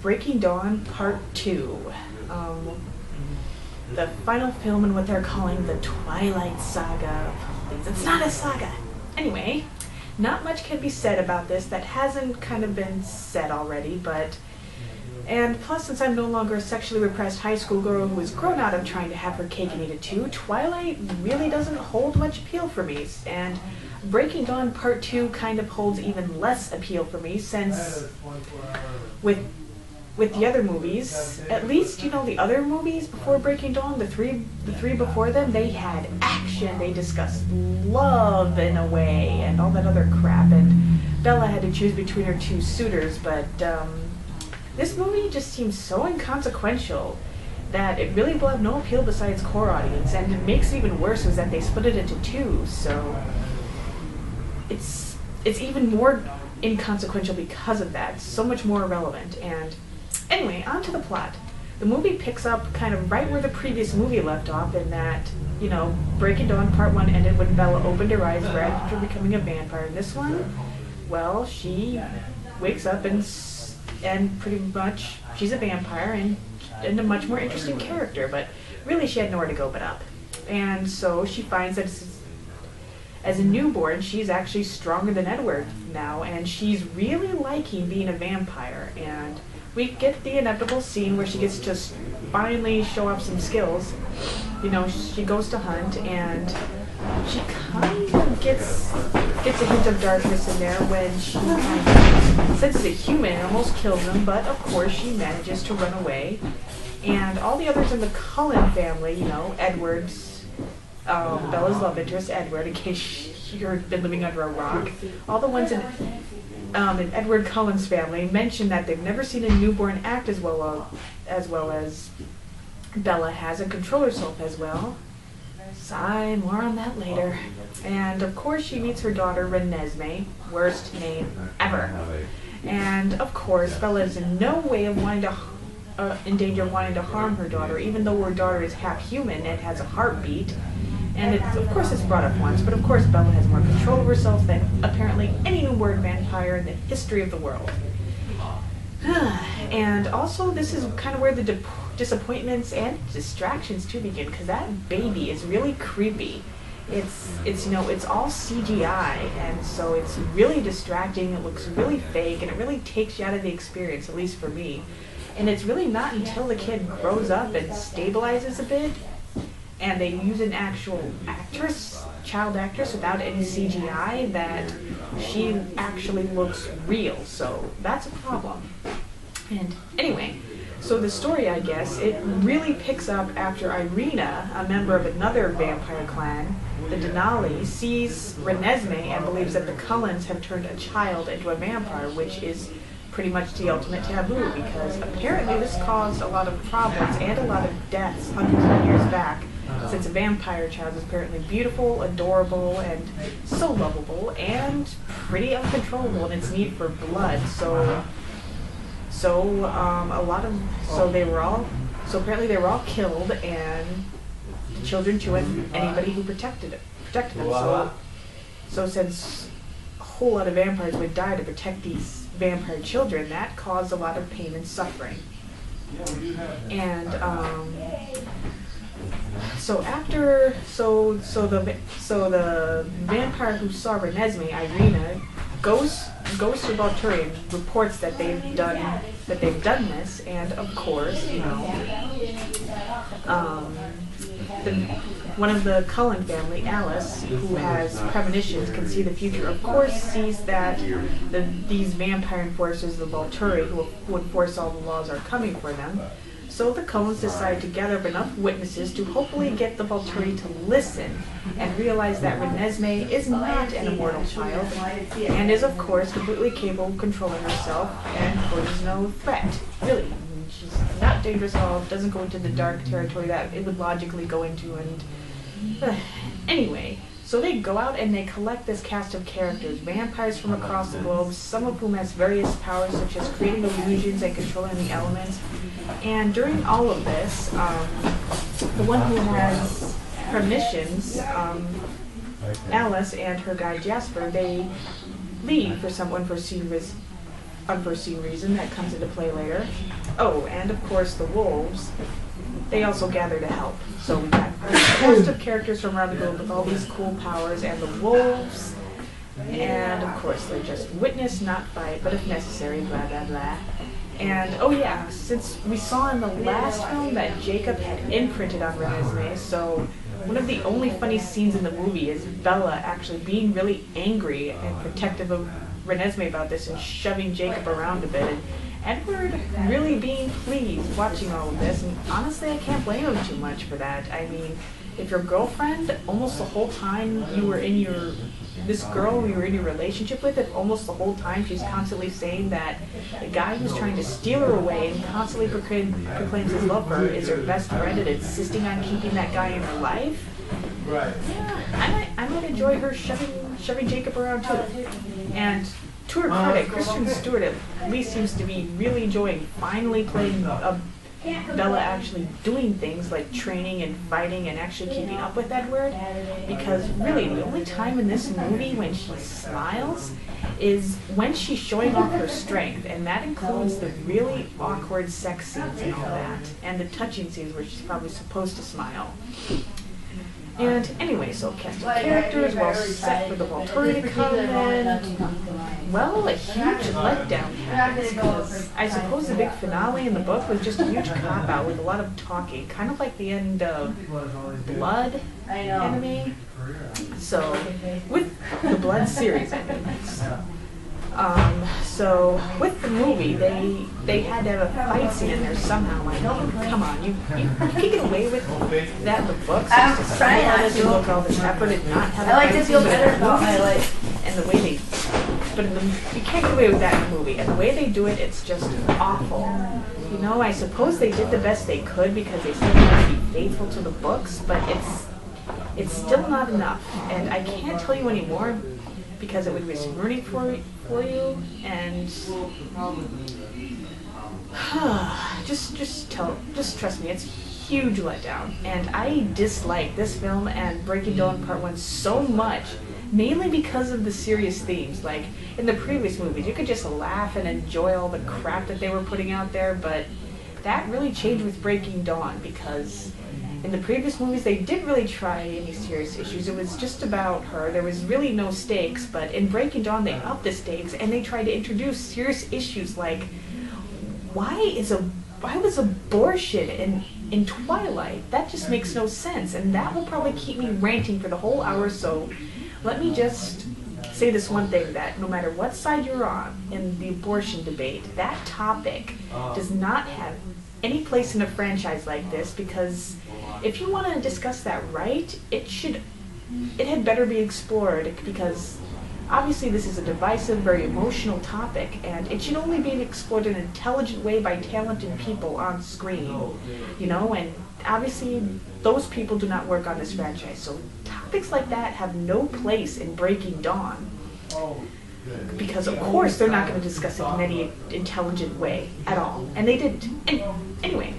Breaking Dawn Part 2. The final film in what they're calling the Twilight Saga. It's not a saga. Anyway, not much can be said about this that hasn't kind of been said already, but... And plus, since I'm no longer a sexually repressed high school girl who is grown out of trying to have her cake and eat it too, Twilight really doesn't hold much appeal for me, and Breaking Dawn Part 2 kind of holds even less appeal for me, since with the other movies, at least, you know, the other movies before Breaking Dawn, the three before them, they had action, they discussed love in a way, and all that other crap, and Bella had to choose between her two suitors, but, this movie just seems so inconsequential that it really will have no appeal besides core audience, and it makes it even worse is that they split it into two, so it's even more inconsequential because of that, so much more irrelevant. And anyway, on to the plot. The movie picks up kind of right where the previous movie left off, in that, you know, Breaking Dawn Part 1 ended when Bella opened her eyes right after becoming a vampire. And this one, well, she wakes up and pretty much she's a vampire and a much more interesting character, but really she had nowhere to go but up. And so she finds that as a newborn, she's actually stronger than Edward now, and she's really liking being a vampire. And we get the inevitable scene where she gets to finally show off some skills. You know, she goes to hunt, and she kind of gets a hint of darkness in there when she kind of senses a human and almost kills him, but of course she manages to run away. And all the others in the Cullen family, you know, Edward's, Bella's love interest, Edward, in case you've been living under a rock, all the ones in Edward Cullen's family mention that they've never seen a newborn act as well as Bella has, and control herself as well. Sigh, more on that later. And of course she meets her daughter Renesmee, worst name ever. And of course Bella is in no way of in danger of wanting to harm her daughter, even though her daughter is half human and has a heartbeat. And of course it's brought up once, but of course Bella has more control of herself than apparently any newborn vampire in the history of the world. And also, this is kind of where the disappointments and distractions too begin, because that baby is really creepy. It's you know, it's all CGI, and so it's really distracting. It looks really fake, and it really takes you out of the experience, at least for me. And it's really not until the kid grows up and stabilizes a bit, and they use an actual child actress without any CGI, that she actually looks real. So that's a problem. And anyway, so the story, I guess, it really picks up after Irina, a member of another vampire clan, the Denali, sees Renesmee and believes that the Cullens have turned a child into a vampire, which is pretty much the ultimate taboo, because apparently this caused a lot of problems and a lot of deaths hundreds of years back, since a vampire child is apparently beautiful, adorable, and so lovable, and pretty uncontrollable in its need for blood. So apparently they were all killed, and the children too, and anybody who protected them. So since a whole lot of vampires would die to protect these vampire children, that caused a lot of pain and suffering. And the vampire who saw Renesmee, Irina, goes to Valturi and reports that they've done this, and of course, you know, one of the Cullen family, Alice, who has premonitions, can see the future, of course sees that these vampire enforcers, the Valturi, who enforce all the laws, are coming for them. So the Cullens decide to gather up enough witnesses to hopefully get the Valturi to listen and realize that Renesmee is not an immortal child, and is of course completely capable of controlling herself and poses no threat. Really, she's not dangerous at all, doesn't go into the dark territory that it would logically go into, and anyway. So they go out and they collect this cast of characters, vampires from across the globe, some of whom has various powers such as creating illusions and controlling the elements. And during all of this, the one who has premonitions, Alice and her guy Jasper, they leave for some unforeseen unforeseen reason that comes into play later. Oh, and of course the wolves, they also gather to help. So we got a cast of characters from around the globe with all these cool powers, and the wolves, and of course they're just witness, not fight, but if necessary, blah blah blah. And oh yeah, since we saw in the last film that Jacob had imprinted on Renesmee, so one of the only funny scenes in the movie is Bella actually being really angry and protective of Renesmee about this and shoving Jacob around a bit. And Edward really being pleased watching all of this, and honestly I can't blame him too much for that. I mean, if your girlfriend, almost the whole time you were in this girl you were in your relationship with, if almost the whole time she's constantly saying that the guy who's trying to steal her away and constantly proclaims his love for her is her best friend and insisting on keeping that guy in her life, yeah, I might enjoy her shoving Jacob around too. And to her credit, Kristen Stewart at least seems to be really enjoying finally playing Bella actually doing things like training and fighting and actually keeping up with Edward, because really the only time in this movie when she smiles is when she's showing off her strength, and that includes the really awkward sex scenes and all that, and the touching scenes where she's probably supposed to smile. And anyway, so cast of characters, well set for the Volturi to come, and well, a huge letdown happens because I suppose the big finale in the book was just a huge cop-out with a lot of talking, kind of like the end of Blood anime. So, with the Blood series, I mean. So with the movie, they had to have a fight scene in there somehow. Like, come on, you can get away with that in the books. I'm just trying not to. look all this effort and not have. I like to feel better about my life. And the way they, but you can't get away with that in the movie. And the way they do it, it's just awful. You know, I suppose they did the best they could because they still want to be faithful to the books, but it's still not enough. And I can't tell you anymore, because it would be ruining for you, and just trust me, it's a huge letdown. And I dislike this film and Breaking Dawn Part 1 so much, mainly because of the serious themes. Like in the previous movies, you could just laugh and enjoy all the crap that they were putting out there, but that really changed with Breaking Dawn, because in the previous movies, they didn't really try any serious issues. It was just about her. There was really no stakes, but in Breaking Dawn, they upped the stakes, and they tried to introduce serious issues like, why was abortion in Twilight? That just makes no sense, and that will probably keep me ranting for the whole hour, so let me just say this one thing, that no matter what side you're on in the abortion debate, that topic does not have any place in a franchise like this, because if you want to discuss that right, it had better be explored, because obviously this is a divisive, very emotional topic, and it should only be explored in an intelligent way by talented people on screen, you know, and obviously those people do not work on this franchise, so topics like that have no place in Breaking Dawn, because of course they're not going to discuss it in any intelligent way at all, and they didn't. And anyway,